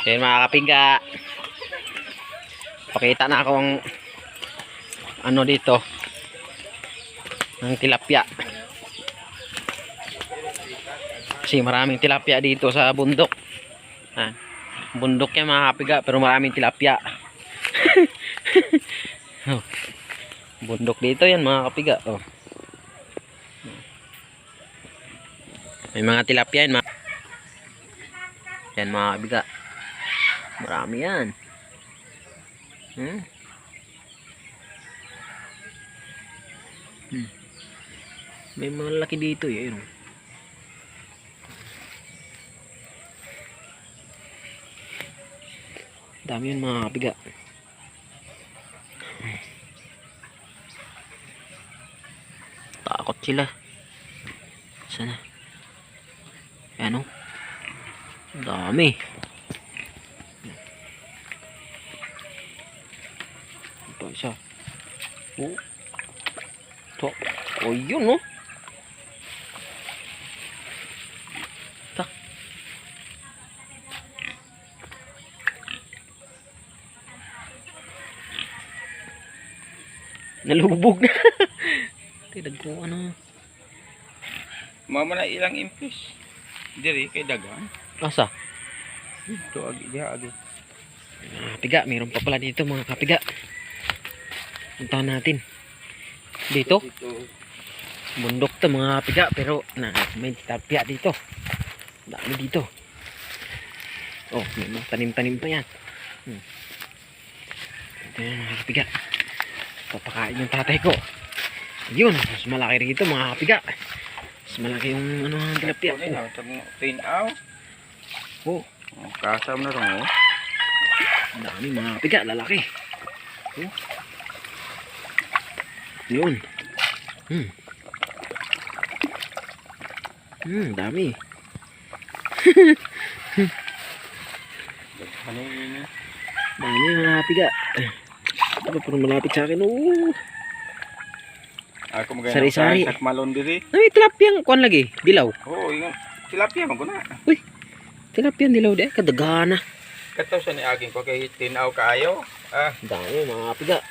So yun mga kapiga, pakita na akong ano dito ng tilapia, kasi maraming tilapia dito sa bundok. Bundok yan mga kapiga, pero maraming tilapia. Bundok dito yan mga kapiga. May mga tilapia yan yan mga kapiga, marami yan. May mga laki dito yun. Dami yun mga kapiga. Takot sila. Sana. Ano? Dami. Ito isa. Ito. Oh yun no. Ito. Nalubog na. Tidak ko ano. Mama na ilang impis. Diri kay dagan. Asa? Dito agi. Kapiga, mayroon pa pala dito mga kapiga. Puntahan natin. Dito. Bundok to mga kapiga, pero may tilapia dito. Dami dito. Oh, may mga tanim-tanim pa yan. Ito yan mga kapiga. Papakain yung tatay ko. Yun, mas malaki rito mga kapiga. Mas malaki yung ano ng tilapia. Tinaw. Oh, Kasam na ron. dami mga kapiga, lalaki. Yun. Dami. Dami mga kapiga. Ito pa malapit sa akin. Ako magana. Sari-sari. Sak malon diri. Ay, tilapia kuan lagi, dilaw. Oo, ingon. Tilapia man guna. Uy, tilapia dilaw di kadagana. Kataw sa ni aging ko kay tinaw kaayo. Dami mga kapiga.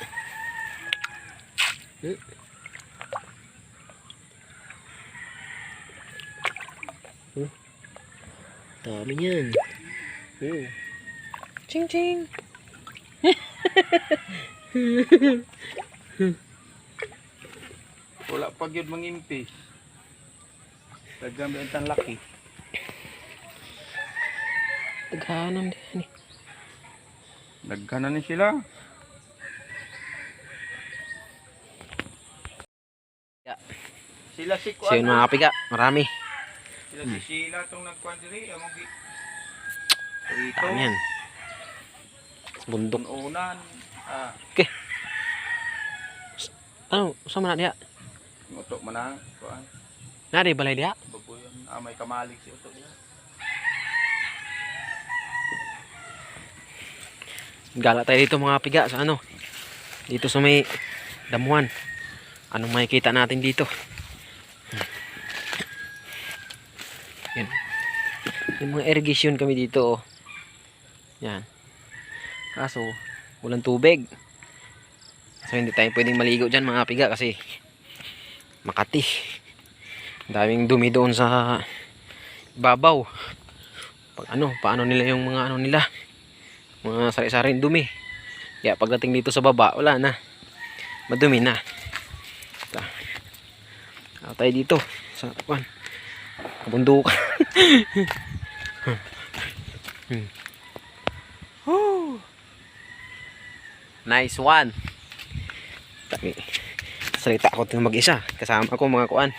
Dami niyan. Ching ching. Wala pa gyud mangimpis. Dagan bentang laki. Daghanan din. Daghanan ni sila. Sila si So yun mga kapiga, marami. Sila si Sheila tong nagkuan diri among gi. Ito. Dami yan. Bundok. Unan. Okay. Ano, sama na diya? Utok man ang kuan. Nari balay diya? Baboyan may kamalig si utok diya. Gala tayo dito mga kapiga sa ano? Dito sa may damuhan. Anong makikita natin dito? Yan. Yung mga irrigation kami dito. Yan. Kaso, walang tubig. So hindi tayo pwedeng maligo dyan mga kapiga kasi Makati. Daming dumi doon sa babaw. Paano nila yung mga nila? Mga sari-saring dumi. Kaya pagdating dito sa baba, wala na. Madumi na. Tayo dito sa kabundukan. Nice one. Salita ako ng mag-isa. Kasama ko mga kuan,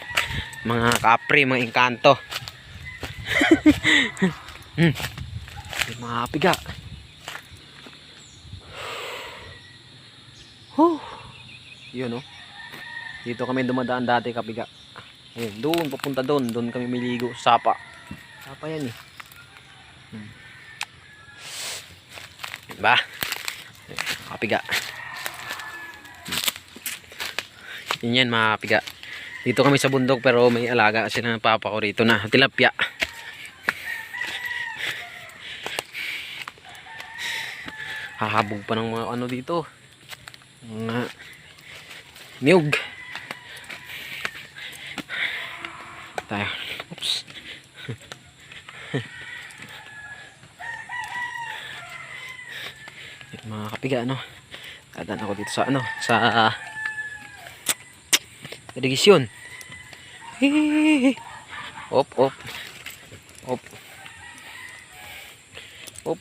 mga kapre, mga engkanto. Mga kapiga. Yun dito kami dumadaan dati kapiga. Ayun, doon papunta doon kami miligo sa sapa. Sapa yan Diba? Kapiga. Yun yan mga kapiga. Dito kami sa bundok pero may alaga kasi ng papa ko rito na tilapia. Hahabog pa ng mga ano dito. Mga niyog. Tayo. Oops. Yung mga kapiga, no? Dadaan ako dito sa ano, sa irigasyon. Op, op. Op. Op.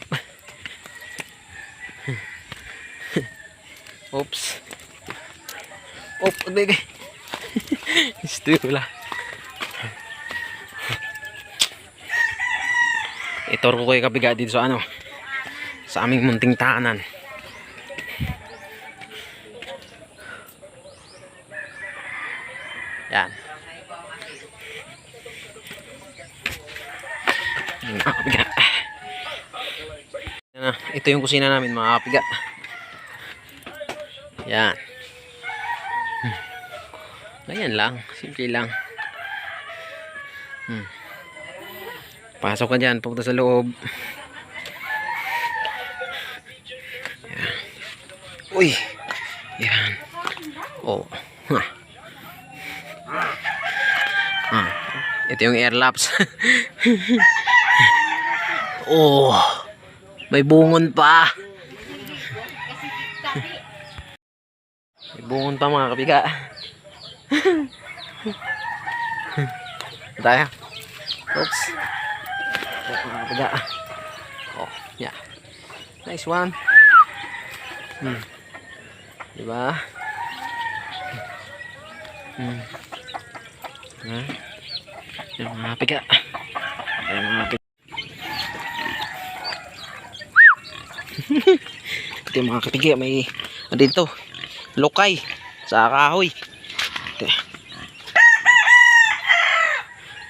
Oops. Op, baby. Istula. Itor ko kayo kabiga dito sa ano, sa aming munting tahanan. Yan. Mga kapiga. Yan na. Ito yung kusina namin mga kapiga. Yan. Ayan lang. Simple lang. Pasok ka dyan. Pupunta sa loob. Yan. Uy. Yan. Oh. Ito yung air laps. Oh. May bungon pa. May bungon pa mga kapiga. Tayo. Oops. Mga kapiga. Oh, yeah. Nice one. Diba? Yung mga kapiga. Yung mga kapiga. Ito yung mga kapiga. May dito. Lokay. Sa kahoy.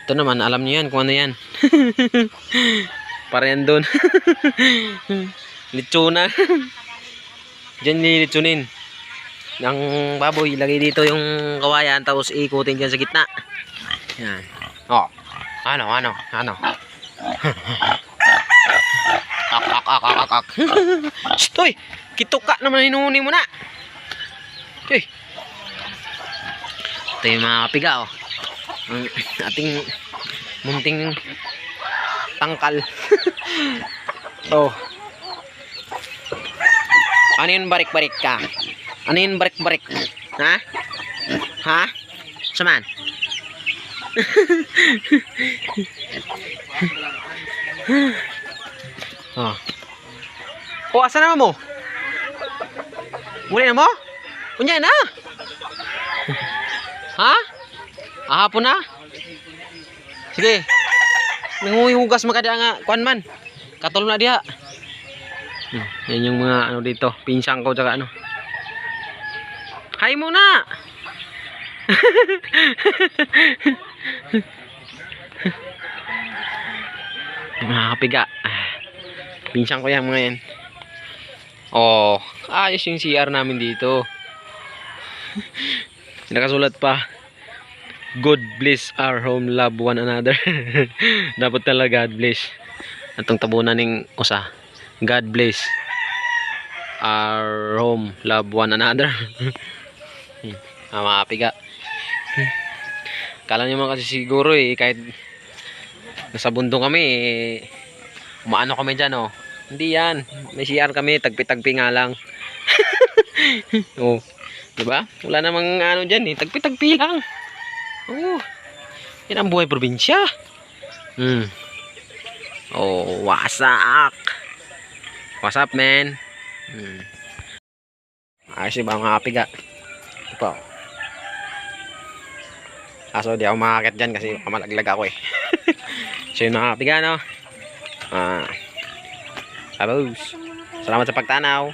Ito naman, alam niyo yan kung ano yan. Para yan doon. Litsuna. Diyan nilitsunin. Ang baboy, ilagay dito yung kawayan, tapos ikutin dyan sa gitna. Yan. Oh. Ano. Ak. Stoy! Kituka naman hinuhuni mo na. Hey. Ito yung mga kapiga, oh. Ang ating munting tangkal. Oh. Ano yun barik-barik ka? Ano yun barik-barik? Ha? Ha? Saman? Oh. Oh, asa naman mo? Muli na mo? Kunya na? Ha? Ahapon na? Sige. Nanguhugas makada nga kuan man. Katol na diha. Yan yung mga ano dito, pinsang ko tsaka ano. Hay mo na. Mga kapiga. Pinsang ko yan mga yan. Oh, ayos yung CR namin dito. Nakasulat pa, God bless our home, love one another. Dapat talaga God bless. Atong tabunan ng usa. God bless our home, love one another. Mga kapiga. Kala nyo mga kasi siguro kahit nasa bundok kami umaano kami dyan oh. Hindi yan. May CR kami, tagpi-tagpi nga lang. Oh. Diba? Wala namang ano dyan tagpi-tagpi lang. Oh. Yan ang buhay probinsya. Oh, wasak. What's up, man? Ayos ba mga kapiga? Ito pa. Kaso di ako makakit dyan kasi kamalaglag ako So yun mga kapiga, no? Abos. Salamat sa pagtanaw.